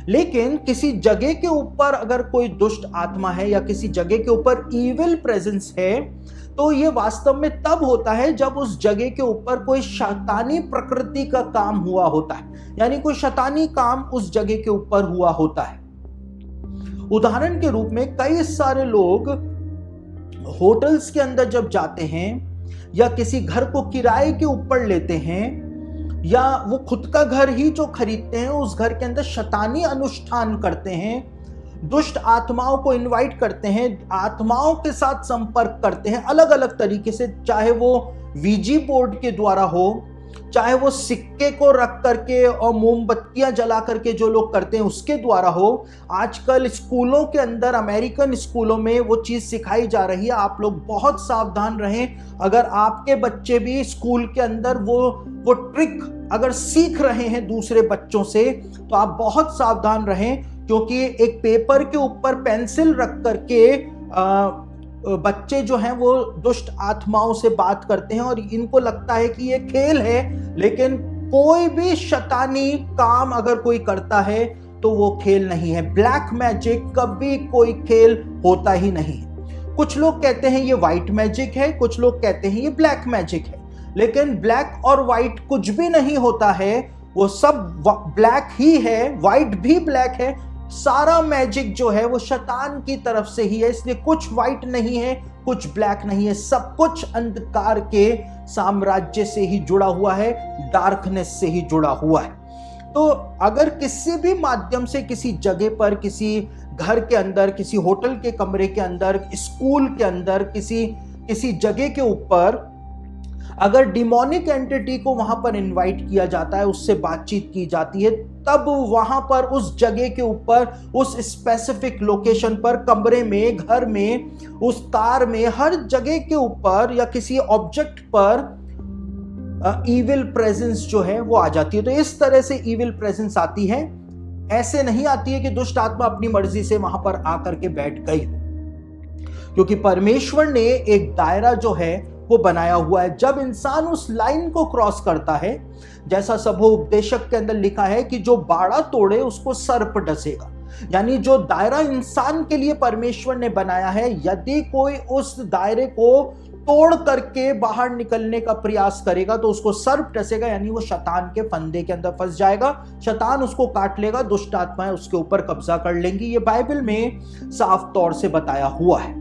लेकिन किसी जगह के ऊपर अगर कोई दुष्ट आत्मा है या किसी जगह के ऊपर इविल प्रेजेंस है, तो ये वास्तव में तब होता है जब उस जगह के ऊपर कोई शैतानी प्रकृति का काम हुआ होता है, यानी कोई शैतानी काम उस जगह के ऊपर हुआ होता है। उदाहरण के रूप में कई सारे लोग होटल्स के अंदर जब जाते हैं या किसी घर को किराए के ऊपर लेते हैं या वो खुद का घर ही जो खरीदते हैं, उस घर के अंदर शैतानी अनुष्ठान करते हैं, दुष्ट आत्माओं को इनवाइट करते हैं, आत्माओं के साथ संपर्क करते हैं अलग अलग तरीके से, चाहे वो वीजी बोर्ड के द्वारा हो, चाहे वो सिक्के को रख करके और मोमबत्तियां जला करके जो लोग करते हैं उसके द्वारा हो। आजकल स्कूलों के अंदर, अमेरिकन स्कूलों में वो चीज सिखाई जा रही है। आप लोग बहुत सावधान रहें। अगर आपके बच्चे भी स्कूल के अंदर वो ट्रिक अगर सीख रहे हैं दूसरे बच्चों से, तो आप बहुत सावधान रहें, क्योंकि एक पेपर के ऊपर पेंसिल रख करके बच्चे जो हैं वो दुष्ट आत्माओं से बात करते हैं और इनको लगता है कि ये खेल है, लेकिन कोई भी शैतानी काम अगर कोई करता है तो वो खेल नहीं है। ब्लैक मैजिक कभी कोई खेल होता ही नहीं। कुछ लोग कहते हैं ये व्हाइट मैजिक है, कुछ लोग कहते हैं ये ब्लैक मैजिक है, लेकिन ब्लैक और व्हाइट कुछ भी नहीं होता है। वो सब ब्लैक ही है, व्हाइट भी ब्लैक है। सारा मैजिक जो है वो शैतान की तरफ से ही है, इसलिए कुछ व्हाइट नहीं है, कुछ ब्लैक नहीं है, सब कुछ अंधकार के साम्राज्य से ही जुड़ा हुआ है, डार्कनेस से ही जुड़ा हुआ है। तो अगर किसी भी माध्यम से किसी जगह पर, किसी घर के अंदर, किसी होटल के कमरे के अंदर, स्कूल के अंदर, किसी जगह के ऊपर अगर डिमोनिक एंटिटी को वहां पर इनवाइट किया जाता है, उससे बातचीत की जाती है, तब वहां पर उस जगह के ऊपर, उस स्पेसिफिक लोकेशन पर, कमरे में, घर में, उस कार में, हर जगह के ऊपर या किसी ऑब्जेक्ट पर इविल प्रेजेंस जो है वो आ जाती है। तो इस तरह से इविल प्रेजेंस आती है। ऐसे नहीं आती है कि दुष्ट आत्मा अपनी मर्जी से वहां पर आकर के बैठ गई, क्योंकि परमेश्वर ने एक दायरा जो है वो बनाया हुआ है। जब इंसान उस लाइन को क्रॉस करता है, जैसा सबोपदेशक के अंदर लिखा है कि जो बाड़ा तोड़े उसको सर्प डसेगा, यानी जो दायरा इंसान के लिए परमेश्वर ने बनाया है, यदि कोई उस दायरे को तोड़ करके बाहर निकलने का प्रयास करेगा तो उसको सर्प डसेगा, यानी वो शैतान के फंदे के अंदर फंस जाएगा, शैतान उसको काट लेगा, दुष्ट आत्माएं उसके ऊपर कब्जा कर लेंगी। ये बाइबल में साफ तौर से बताया हुआ है।